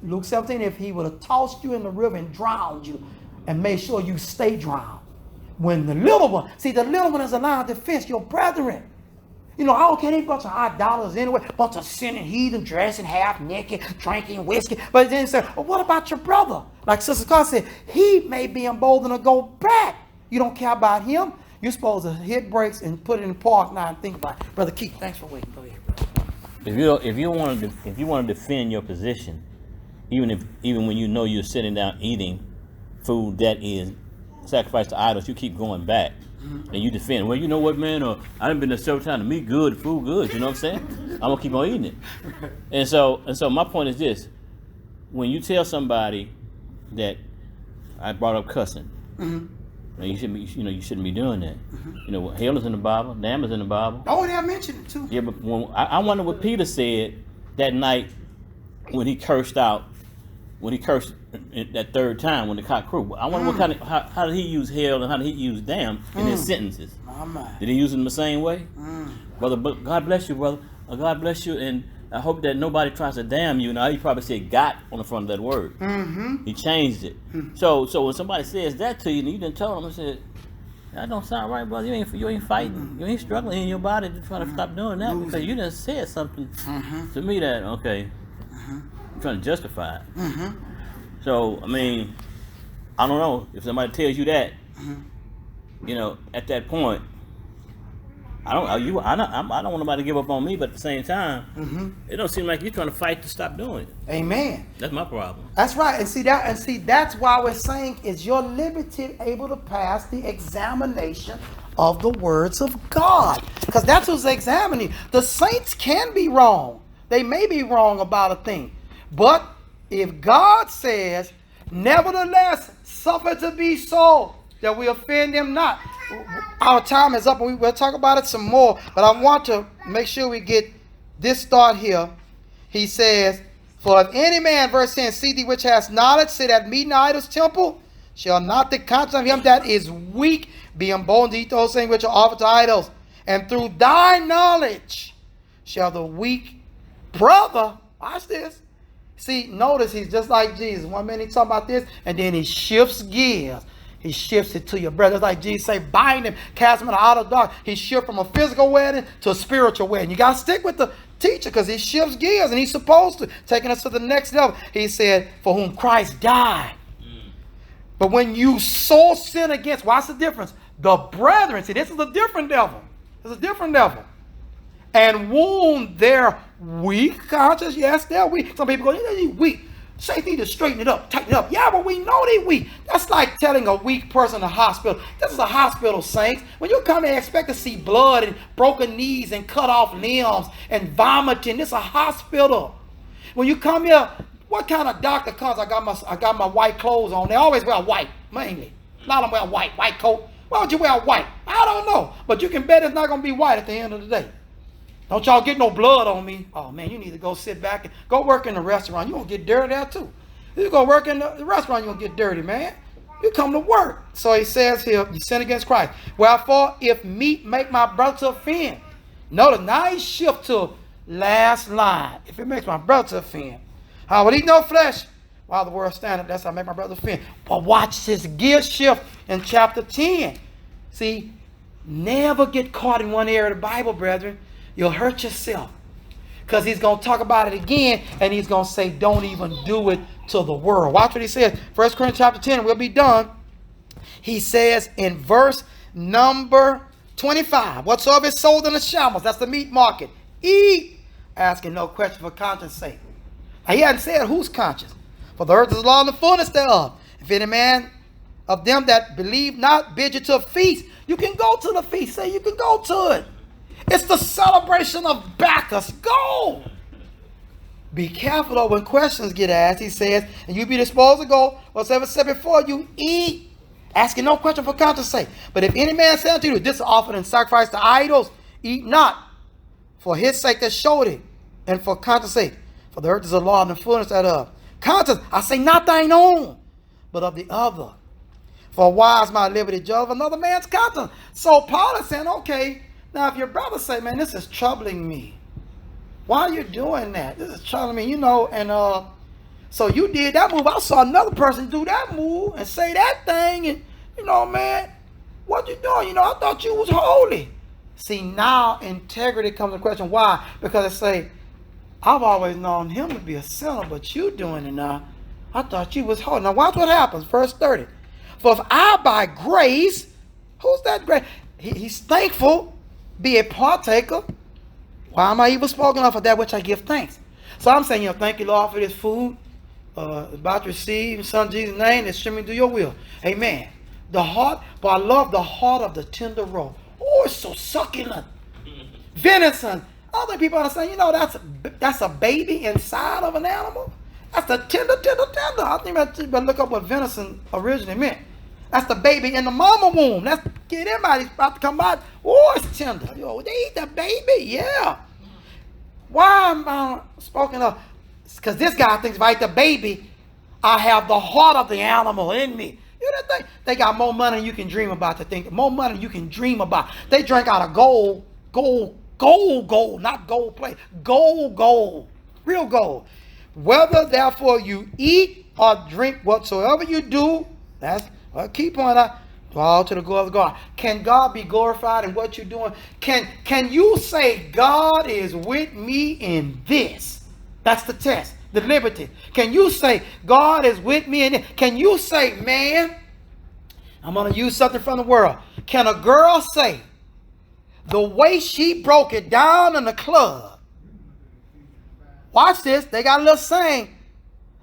Luke 17, if he would have tossed you in the river and drowned you and made sure you stay drowned. When the little one, see, the little one is a line of defense, your brethren. You know, I don't care any bunch of idolaters anyway, bunch of sinning heathen, dressing half naked, drinking whiskey. But then he said, well, what about your brother? Like Sister Carr said, he may be emboldened to go back. You don't care about him. You're supposed to hit brakes and put it in park now and think about it. Brother Keith, thanks for waiting. Go ahead, brother. If you want to defend your position, even when you know you're sitting down eating food that is sacrificed to idols, you keep going back and you defend. Well, you know what, man? I done been there several times. The meat good, food good. You know what I'm saying? I'm gonna keep on eating it. And so my point is this: when you tell somebody that I brought up cussing, you shouldn't be doing that. You know, hell is in the Bible, damn is in the Bible. Oh, and I mentioned it too. Yeah, but I wonder what Peter said that night when he cursed out. When he cursed that third time when the cock crowed. I wonder what kind of how did he use hell and how did he use damn in his sentences? Did he use them the same way? Brother, but God bless you, brother. God bless you, and I hope that nobody tries to damn you. Now he probably said "got" on the front of that word. He changed it. So when somebody says that to you, and you didn't tell them, I said, that don't sound right, brother. You ain't fighting. You ain't struggling in your body to try to stop doing that because you done said something to me that I'm trying to justify it. So I mean, I don't know if somebody tells you that, you know, at that point, I don't want nobody to give up on me, but at the same time, it don't seem like you're trying to fight to stop doing it. Amen. That's my problem. That's right. And see that's why we're saying, is your liberty able to pass the examination of the words of God? Because that's who's examining. The saints can be wrong. They may be wrong about a thing. But if God says, nevertheless, suffer to be so, that we offend them not. Our time is up, and we'll talk about it some more. But I want to make sure we get this thought here. He says, for if any man, verse 10, see thee which has knowledge, sit at meat in idols' temple, shall not the conscience of him that is weak be emboldened to eat those things which are offered to idols. And through thy knowledge shall the weak brother Watch this. See, notice he's just like Jesus. One minute he's talking about this, and then he shifts gears. He shifts it to your brother. It's like Jesus say, bind him, cast him in the outer dark. He shifts from a physical wedding to a spiritual wedding. You got to stick with the teacher because he shifts gears, and he's supposed to, taking us to the next level. He said, for whom Christ died. But when you so sin against, what's the difference? The brethren, see, this is a different devil. It's a different devil. And wound their weak conscience. Yes, they're weak. Some people go, they're weak. Saints need to straighten it up, tighten it up. Yeah, but we know they're weak. That's like telling a weak person in the hospital. This is a hospital, saints. When you come and expect to see blood and broken knees and cut off limbs and vomiting, this is a hospital. When you come here, what kind of doctor comes? I got my white clothes on. They always wear white, mainly. A lot of them wear white coat. Why would you wear white? I don't know. But you can bet it's not going to be white at the end of the day. Don't y'all get no blood on me. Oh, man, you need to go sit back and go work in the restaurant. You're going to get dirty there, too. You go work in the restaurant, you're going to get dirty, man. You come to work. So he says here, you sin against Christ. Wherefore, if meat make my brother to offend. Notice, now he shift to last line. If it makes my brother to offend. I will eat no flesh while the world standeth. That's how I make my brother offend. But watch this gear shift in chapter 10. See, never get caught in one area of the Bible, brethren. You'll hurt yourself. Because he's going to talk about it again, and he's going to say, don't even do it to the world. Watch what he says. 1 Corinthians chapter 10, and we'll be done. He says in verse number 25, whatsoever is sold in the shambles, that's the meat market, eat, asking no question for conscience sake. Now, he hadn't said whose conscience. For the earth is the law and the fullness thereof. If any man of them that believe not bid you to a feast, you can go to the feast. Say you can go to it. It's the celebration of Bacchus. Go. Be careful though when questions get asked. He says, and you be disposed to go whatsoever said before you eat, asking no question for conscience sake. But if any man say unto you, this is offered in sacrifice to idols, eat not for his sake that showed it, and for conscience sake. For the earth is the law and the fullness thereof. Conscience, I say not thine own, but of the other. For why is my liberty judged of another man's conscience? So Paul is saying, okay, now if your brother say, man, this is troubling me. Why are you doing that? This is troubling me, and so you did that move. I saw another person do that move and say that thing, and man, what you doing? I thought you was holy. See, now integrity comes into question. Why? Because I say, I've always known him to be a sinner, but you doing it now. I thought you was holy. Now watch what happens. Verse 30. For if I by grace, who's that grace? He's thankful, be a partaker. Why am I even spoken of for that which I give thanks? So I'm saying, thank you, Lord, for this food. About to receive in Son Jesus' name, and streaming do your will. Amen. The heart, but I love the heart of the tender roll. Oh, it's so succulent. Venison. I think people understand, that's a baby inside of an animal. That's the tender. I think you better look up what venison originally meant. That's the baby in the mama womb. That's get everybody's about to come out. Oh, it's tender. They eat the baby, yeah. Why am I spoken of? Because this guy thinks if I eat the baby, I have the heart of the animal in me. They got more money than you can dream about to think. More money than you can dream about. They drink out of gold, not gold plate. Gold, real gold. Whether therefore you eat or drink whatsoever you do, that's a key point. All to the glory of God. Can God be glorified in what you're doing? Can you say God is with me in this? That's the test. The liberty. Can you say God is with me in it? Can you say, man, I'm going to use something from the world. Can a girl say the way she broke it down in the club? Watch this. They got a little saying.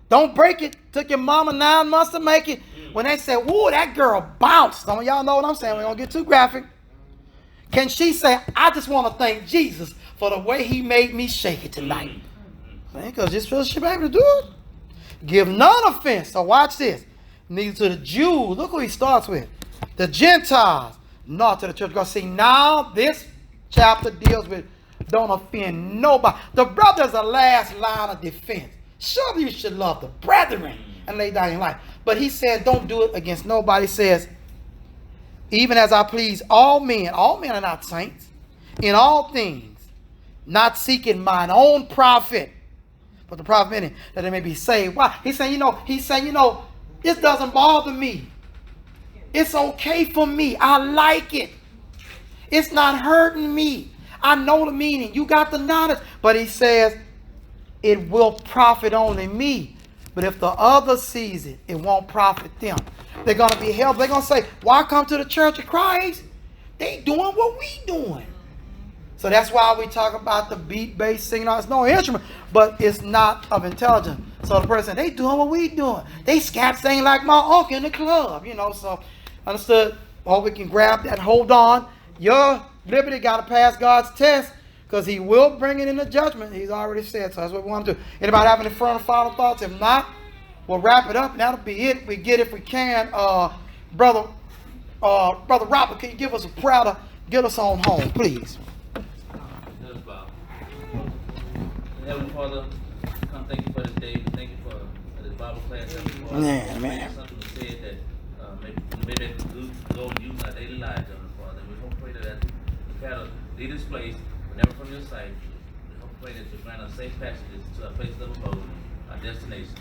Don't break it. Took your mama 9 months to make it. When they say, whoa, that girl bounced. Some of y'all know what I'm saying. We don't get too graphic. Can she say, I just want to thank Jesus for the way he made me shake it tonight? Because this fella should be able to do it. Give none offense. So watch this. Neither to the Jews. Look who he starts with. The Gentiles. Not to the church. Because see, now this chapter deals with don't offend nobody. The brother is the last line of defense. Surely you should love the brethren and lay down your life. But he said, don't do it against nobody. He says, even as I please all men are not saints, in all things, not seeking mine own profit, but the prophet meaning that they may be saved. Why? He's saying, this doesn't bother me. It's okay for me. I like it. It's not hurting me. I know the meaning. You got the knowledge. But he says, it will profit only me. But if the other sees it, it won't profit them. They're going to be held. They're going to say, why come to the Church of Christ? They doing what we doing. So that's why we talk about the beat-based singing. It's no instrument, but it's not of intelligence. So the person, they doing what we doing. They scat sing like my uncle in the club, So understood. Hope we can grab that. Hold on. Your liberty got to pass God's test, because he will bring it into judgment. He's already said. So that's what we want to do. Anybody have any further final thoughts? If not, we'll wrap it up, and that'll be it. We get, if we can, brother Robert, can you give us a prayer to get us on home, please? Heavenly Father, come thank you for this day. Thank you for this Bible class. Heavenly Father, Man. something was said that maybe it could go and use in our daily lives, Heavenly Father. We hope pray that we try to leave this place, whenever from your sight. We hope pray that you grant us safe passages to our place of abode, our destination.